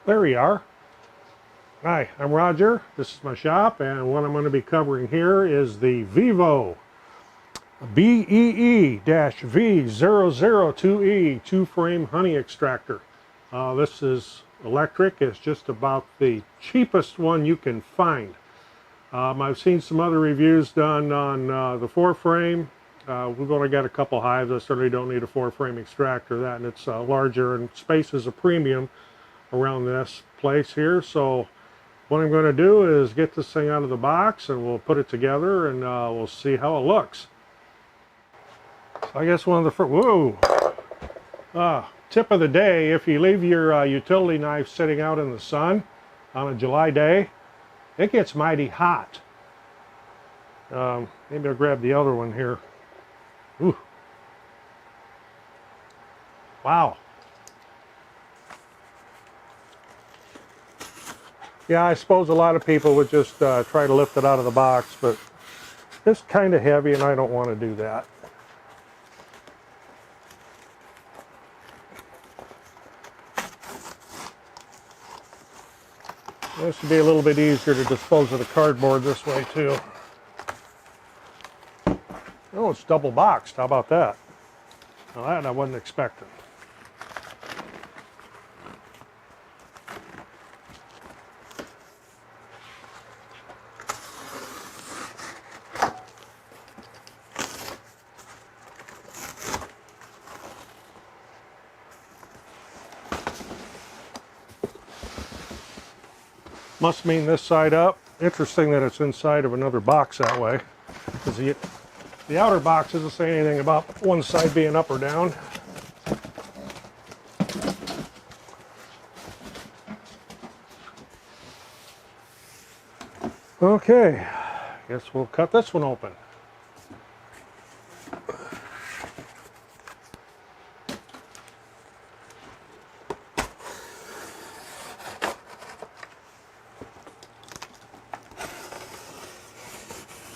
There we are. Hi, I'm Roger. This is my shop, and what I'm going to be covering here is the VIVO BEE-V002E two-frame honey extractor. This is electric. It's just about the cheapest one you can find. I've seen some other reviews done on the 4-frame. We've only got a couple hives. I certainly don't need a 4-frame extractor. That, and it's larger, and space is a premium around this place here. So what I'm going to do is get this thing out of the box, and we'll put it together, and we'll see how it looks. So I guess one of the first, tip of the day: if you leave your utility knife sitting out in the sun on a July day, it gets mighty hot. Maybe I'll grab the other one here. Ooh. Wow. Yeah, I suppose a lot of people would just try to lift it out of the box, but it's kind of heavy and I don't want to do that. This would be a little bit easier to dispose of the cardboard this way too. Oh, it's double boxed. How about that? Well, that I wasn't expecting. Must mean this side up. Interesting that it's inside of another box that way, because the outer box doesn't say anything about one side being up or down. Okay, guess we'll cut this one open.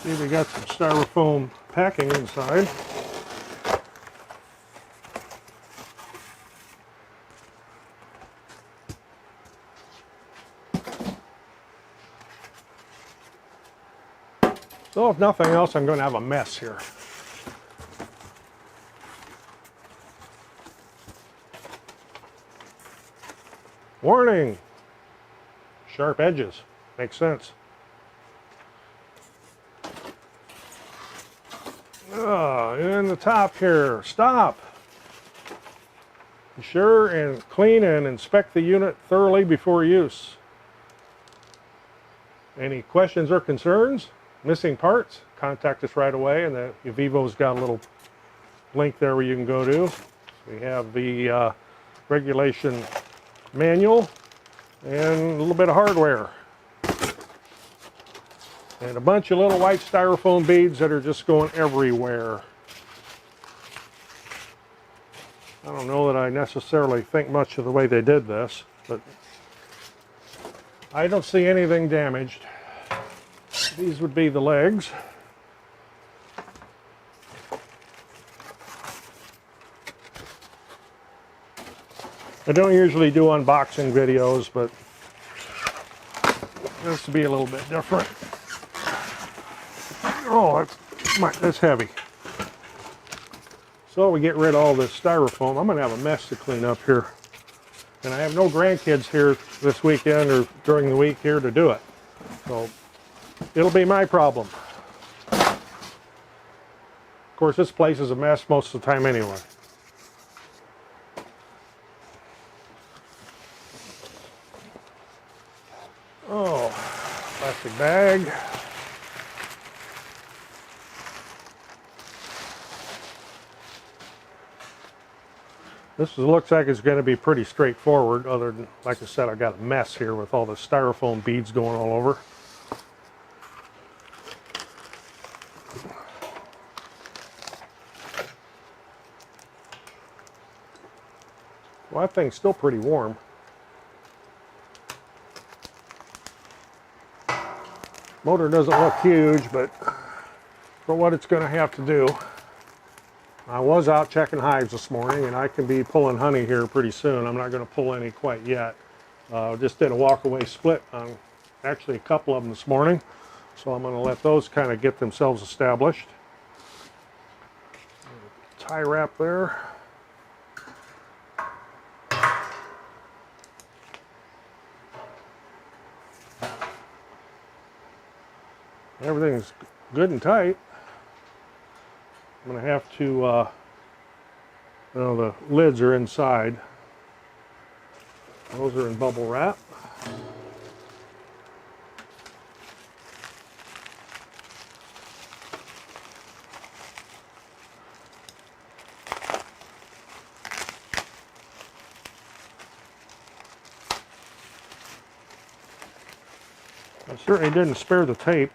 See, we got some styrofoam packing inside. So if nothing else, I'm going to have a mess here. Warning! Sharp edges. Makes sense. In the top here, stop. Be sure and clean and inspect the unit thoroughly before use. Any questions or concerns? Missing parts? Contact us right away, and the VIVO's got a little link there where you can go to. We have the regulation manual and a little bit of hardware. And a bunch of little white styrofoam beads that are just going everywhere. I don't know that I necessarily think much of the way they did this, but I don't see anything damaged. These would be the legs. I don't usually do unboxing videos, but this would be a little bit different. Oh, that's heavy. So we get rid of all this styrofoam. I'm going to have a mess to clean up here. And I have no grandkids here this weekend or during the week here to do it. So it'll be my problem. Of course, this place is a mess most of the time anyway. Oh, plastic bag. This looks like it's going to be pretty straightforward, other than, like I said, I got a mess here with all the styrofoam beads going all over. Well, that thing's still pretty warm. Motor doesn't look huge, but for what it's going to have to do. I was out checking hives this morning, and I can be pulling honey here pretty soon. I'm not going to pull any quite yet. Just did a walk-away split on actually a couple of them this morning, so I'm going to let those kind of get themselves established. Tie wrap there. Everything's good and tight. I'm going to have to, the lids are inside. Those are in bubble wrap. I certainly didn't spare the tape.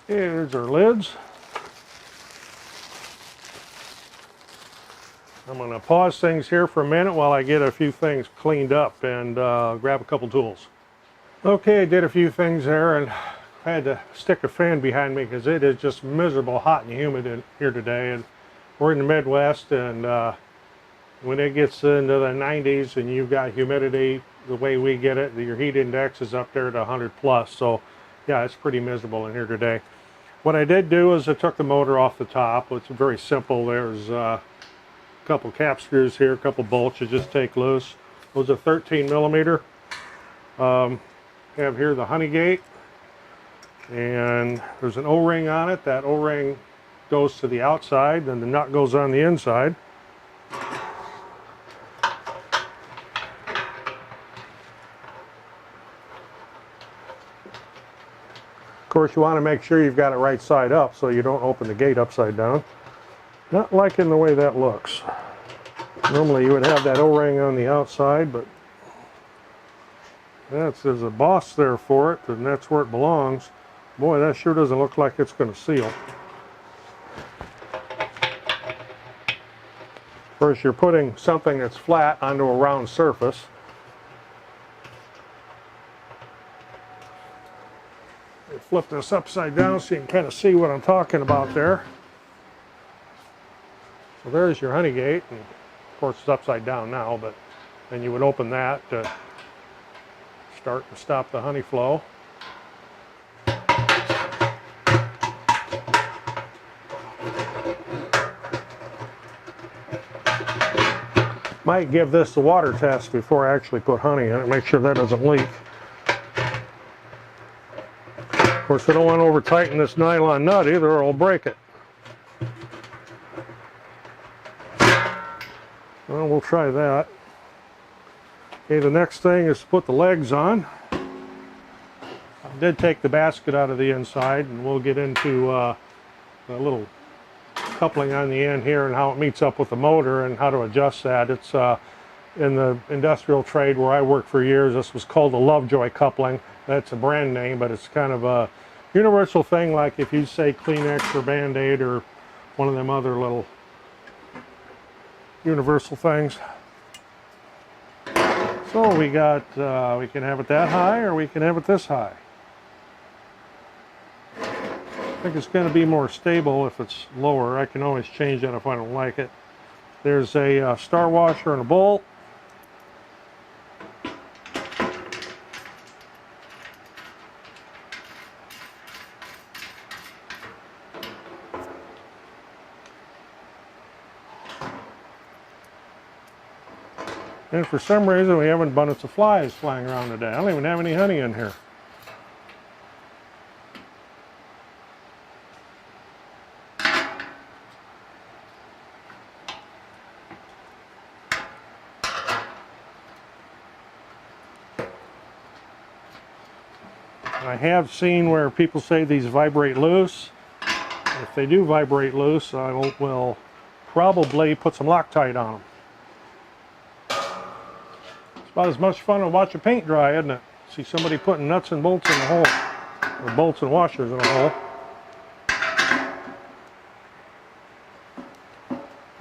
Here's our lids. I'm going to pause things here for a minute while I get a few things cleaned up and grab a couple tools. Okay, I did a few things there and I had to stick a fan behind me because it is just miserable hot and humid in here today. And we're in the Midwest, and when it gets into the 90s and you've got humidity the way we get it, your heat index is up there at 100 plus. So yeah, it's pretty miserable in here today. What I did do is I took the motor off the top. It's very simple. There's a couple cap screws here, a couple bolts you just take loose. Those are 13 millimeter. Have here the honey gate, and there's an O-ring on it. That O-ring goes to the outside, and the nut goes on the inside. Of course, you want to make sure you've got it right side up so you don't open the gate upside down. Not liking the way that looks. Normally you would have that O-ring on the outside, but there's a boss there for it, and that's where it belongs. Boy, that sure doesn't look like it's going to seal. Of course, you're putting something that's flat onto a round surface. Flip this upside down so you can kind of see what I'm talking about there. So there's your honey gate, and of course it's upside down now, but then you would open that to start and stop the honey flow. Might give this a water test before I actually put honey in it, make sure that doesn't leak. Of course, I don't want to over tighten this nylon nut either, or I'll break it. Well, we'll try that. Okay, the next thing is to put the legs on. I did take the basket out of the inside, and we'll get into the little coupling on the end here and how it meets up with the motor and how to adjust that. It's in the industrial trade where I worked for years, this was called the Lovejoy coupling. That's a brand name, but it's kind of a universal thing, like if you say Kleenex or Band-Aid or one of them other little universal things. So we got, we can have it that high or we can have it this high. I think it's going to be more stable if it's lower. I can always change that if I don't like it. There's a star washer and a bolt. And for some reason we have an abundance of flies flying around today. I don't even have any honey in here. I have seen where people say these vibrate loose. If they do vibrate loose, I will probably put some Loctite on them. It's about as much fun to watch a paint dry, isn't it? See somebody putting nuts and bolts in the hole, or bolts and washers in a hole.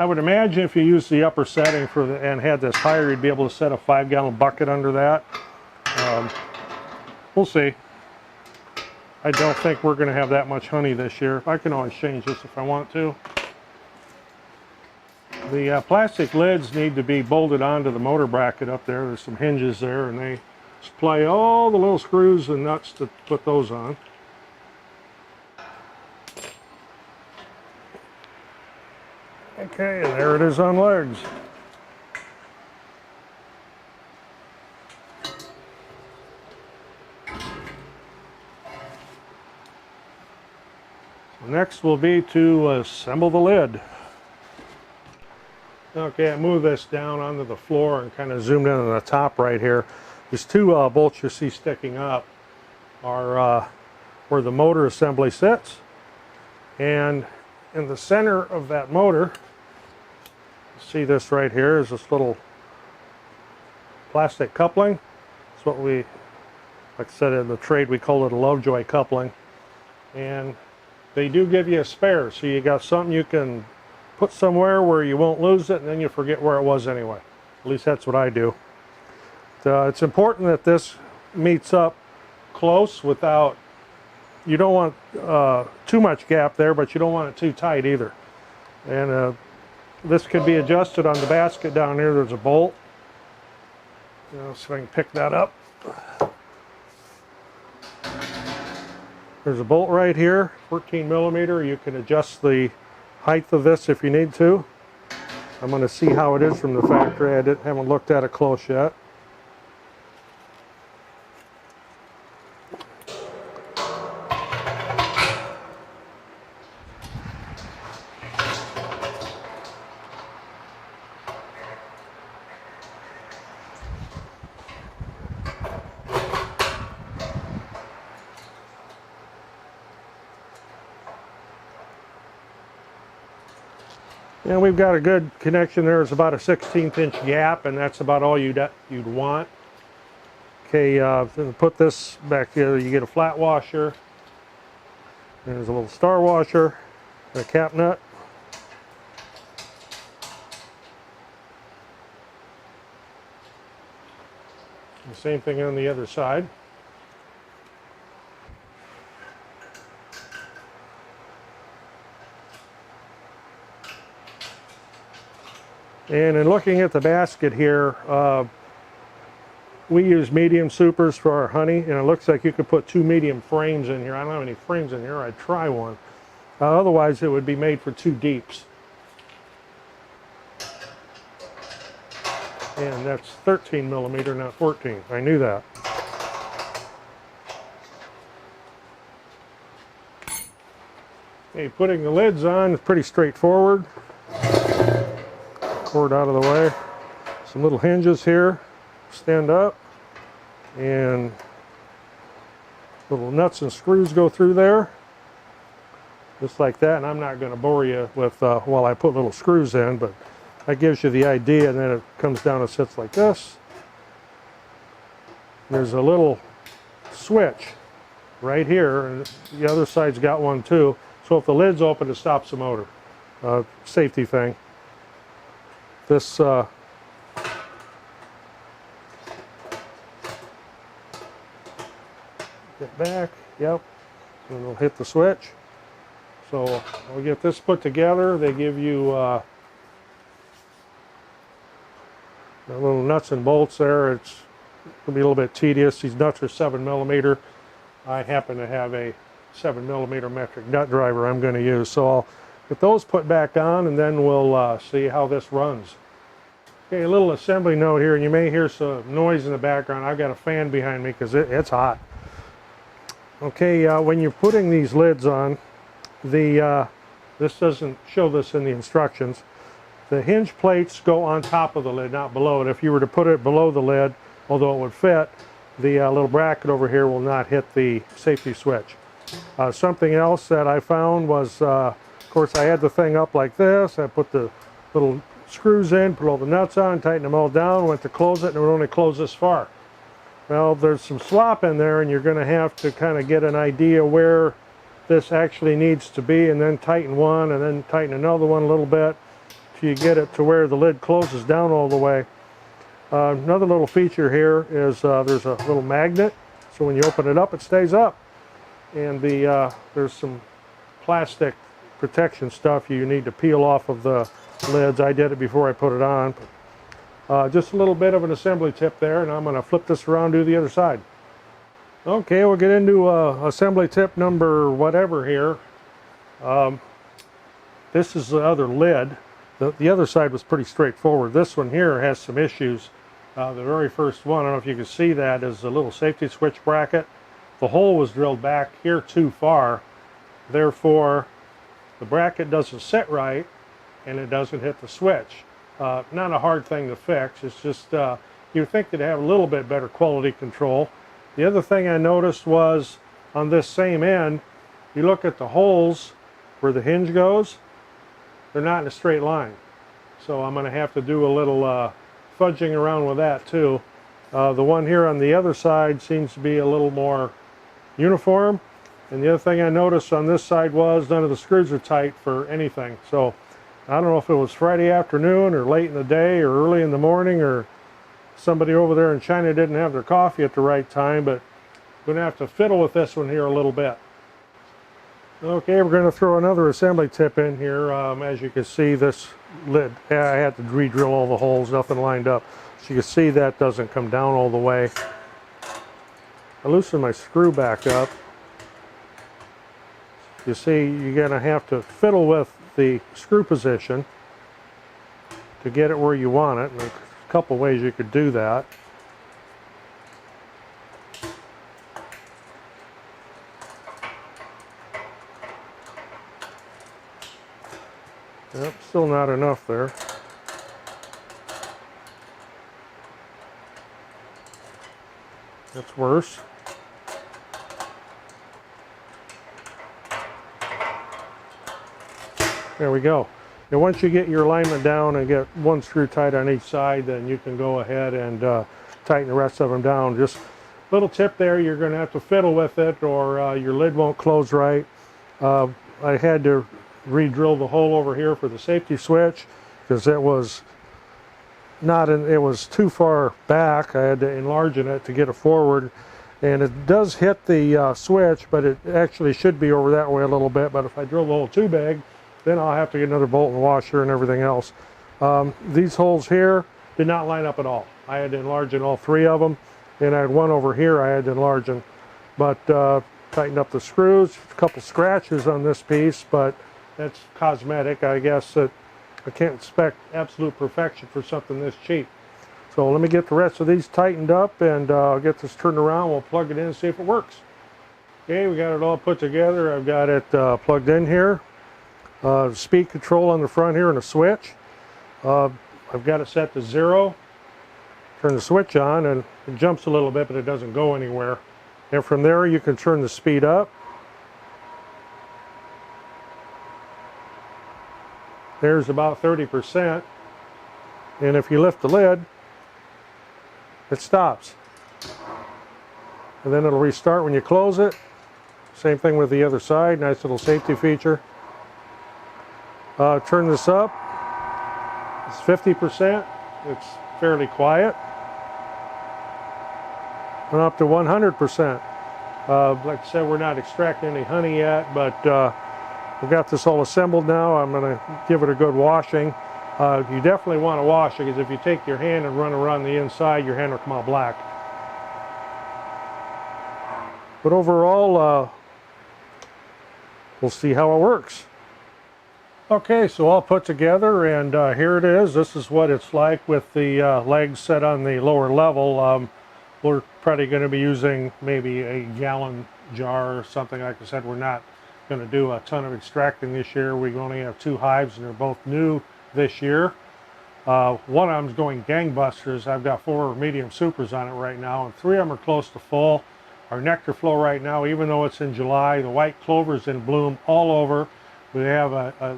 I would imagine if you use the upper setting for the, and had this higher, you'd be able to set a 5-gallon bucket under that. We'll see. I don't think we're going to have that much honey this year. I can always change this if I want to. The plastic lids need to be bolted onto the motor bracket up there. There's some hinges there, and they supply all the little screws and nuts to put those on. Okay, and there it is on legs. Next will be to assemble the lid. Okay, I moved this down onto the floor and kind of zoomed in on the top right here. These two bolts you see sticking up are where the motor assembly sits. And in the center of that motor, see this right here is this little plastic coupling. It's what we, like I said in the trade, we call it a Lovejoy coupling. And they do give you a spare, so you got something you can put somewhere where you won't lose it, and then you forget where it was anyway. At least that's what I do. It's important that this meets up close without, you don't want too much gap there, but you don't want it too tight either. And this can be adjusted on the basket down here. There's a bolt. See if I can pick that up. There's a bolt right here, 14 millimeter. You can adjust the height of this if you need to. I'm going to see how it is from the factory. I haven't looked at it close yet. And we've got a good connection there. It's about a 1/16 inch gap, and that's about all you'd want. Okay, to put this back together, you get a flat washer. There's a little star washer, and a cap nut. The same thing on the other side. And in looking at the basket here, we use medium supers for our honey, and it looks like you could put 2 medium frames in here. I don't have any frames in here. I'd try one. Otherwise, it would be made for 2 deeps. And that's 13 millimeter, not 14. I knew that. Okay, putting the lids on is pretty straightforward. Cord out of the way. Some little hinges here stand up, and little nuts and screws go through there, just like that. And I'm not going to bore you with while I put little screws in, but that gives you the idea. And then it comes down and sits like this. There's a little switch right here, and the other side's got one too. So if the lid's open, it stops the motor. Safety thing. This get back, yep, and it'll hit the switch. So we'll get this put together. They give you the little nuts and bolts there. It's going to be a little bit tedious. These nuts are 7 millimeter. I happen to have a 7 millimeter metric nut driver I'm going to use. So I'll get those put back on, and then we'll see how this runs. Okay, a little assembly note here, and you may hear some noise in the background. I've got a fan behind me because it's hot. Okay, when you're putting these lids on, this doesn't show this in the instructions. The hinge plates go on top of the lid, not below it. If you were to put it below the lid, although it would fit, the little bracket over here will not hit the safety switch. Something else that I found was, of course, I had the thing up like this. I put the little screws in, put all the nuts on, tighten them all down, went to close it, and it would only close this far. Well, there's some slop in there, and you're going to have to kind of get an idea where this actually needs to be, and then tighten one, and then tighten another one a little bit after you get it to where the lid closes down all the way. Another little feature here is there's a little magnet, so when you open it up, it stays up. And there's some plastic protection stuff you need to peel off of the lids. I did it before I put it on. Just a little bit of an assembly tip there, and I'm going to flip this around, do the other side. Okay, we'll get into assembly tip number whatever here. This is the other lid. The other side was pretty straightforward. This one here has some issues. The very first one, I don't know if you can see that, is a little safety switch bracket. The hole was drilled back here too far. Therefore, the bracket doesn't sit right and it doesn't hit the switch. Not a hard thing to fix. It's just you'd think they'd have a little bit better quality control. The other thing I noticed was on this same end, you look at the holes where the hinge goes, they're not in a straight line. So I'm going to have to do a little fudging around with that too. The one here on the other side seems to be a little more uniform. And the other thing I noticed on this side was none of the screws are tight for anything. So I don't know if it was Friday afternoon or late in the day or early in the morning, or somebody over there in China didn't have their coffee at the right time, but I'm going to have to fiddle with this one here a little bit. Okay, we're going to throw another assembly tip in here. As you can see, this lid, I had to re-drill all the holes, nothing lined up. So you can see that doesn't come down all the way. I loosened my screw back up. You see, you're going to have to fiddle with the screw position to get it where you want it. And there's a couple ways you could do that. Yep, still not enough there. That's worse. There we go. And once you get your alignment down and get one screw tight on each side, then you can go ahead and tighten the rest of them down. Just a little tip there, you're going to have to fiddle with it or your lid won't close right. I had to re-drill the hole over here for the safety switch because it was it was too far back. I had to enlarge it to get it forward. And it does hit the switch, but it actually should be over that way a little bit. But if I drill the hole too big, then I'll have to get another bolt and washer and everything else. These holes here did not line up at all. I had to enlarge in all three of them, and I had one over here I had to enlarge in. But tightened up the screws, a couple scratches on this piece, but that's cosmetic. I guess that I can't expect absolute perfection for something this cheap. So let me get the rest of these tightened up and I'll get this turned around. We'll plug it in and see if it works. Okay, we got it all put together. I've got it plugged in here. Speed control on the front here and a switch. I've got it set to 0. Turn the switch on and it jumps a little bit, but it doesn't go anywhere. And from there you can turn the speed up. There's about 30%. And if you lift the lid, it stops. And then it'll restart when you close it. Same thing with the other side. Nice little safety feature. Turn this up. It's 50%. It's fairly quiet. And up to 100%. Like I said, we're not extracting any honey yet, but we've got this all assembled now. I'm going to give it a good washing. You definitely want to wash it, because if you take your hand and run around the inside, your hand will come out black. But overall, we'll see how it works. Okay, so all put together, and here it is. This is what it's like with the legs set on the lower level. We're probably going to be using maybe a gallon jar or something. Like I said, we're not going to do a ton of extracting this year. We only have 2 hives, and they're both new this year. One of them is going gangbusters. I've got 4 medium supers on it right now, and 3 of them are close to full. Our nectar flow right now, even though it's in July, the white clover's in bloom all over. We have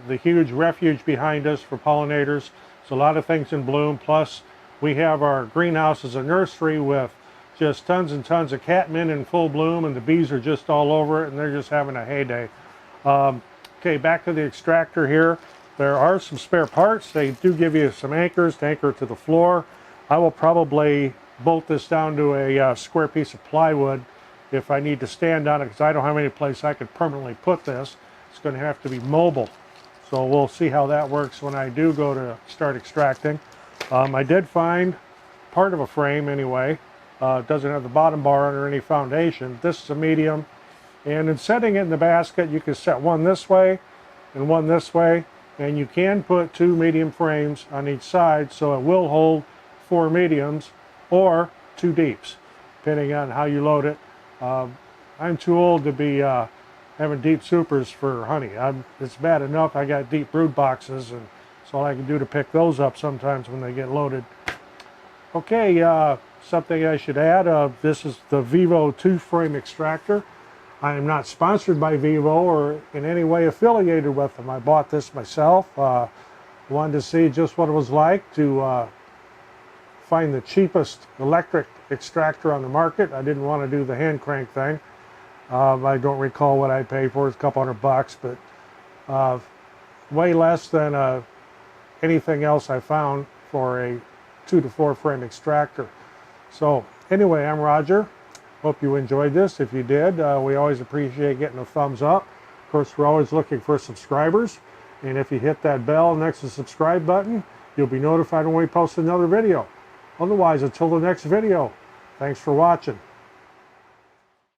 the huge refuge behind us for pollinators. So a lot of things in bloom. Plus, we have our greenhouse as a nursery with just tons and tons of catmint in full bloom, and the bees are just all over it, and they're just having a heyday. Okay, back to the extractor here. There are some spare parts. They do give you some anchors to anchor to the floor. I will probably bolt this down to a square piece of plywood if I need to stand on it, because I don't have any place I could permanently put this. It's going to have to be mobile. So we'll see how that works when I do go to start extracting. I did find part of a frame anyway. It doesn't have the bottom bar under any foundation. This is a medium. And in setting it in the basket, you can set one this way and one this way. And you can put 2 medium frames on each side, so it will hold 4 mediums or 2 deeps, depending on how you load it. I'm too old to be having deep supers for honey. It's bad enough I got deep brood boxes, and it's all I can do to pick those up sometimes when they get loaded. Okay, something I should add, this is the VIVO 2-frame extractor. I am not sponsored by VIVO or in any way affiliated with them. I bought this myself. Wanted to see just what it was like to find the cheapest electric extractor on the market. I didn't want to do the hand crank thing. I don't recall what I paid for it. It's a couple $100, but way less than anything else I found for a 2 to 4 frame extractor. So anyway, I'm Roger. Hope you enjoyed this. If you did, we always appreciate getting a thumbs up. Of course, we're always looking for subscribers. And if you hit that bell next to the subscribe button, you'll be notified when we post another video. Otherwise, until the next video, thanks for watching.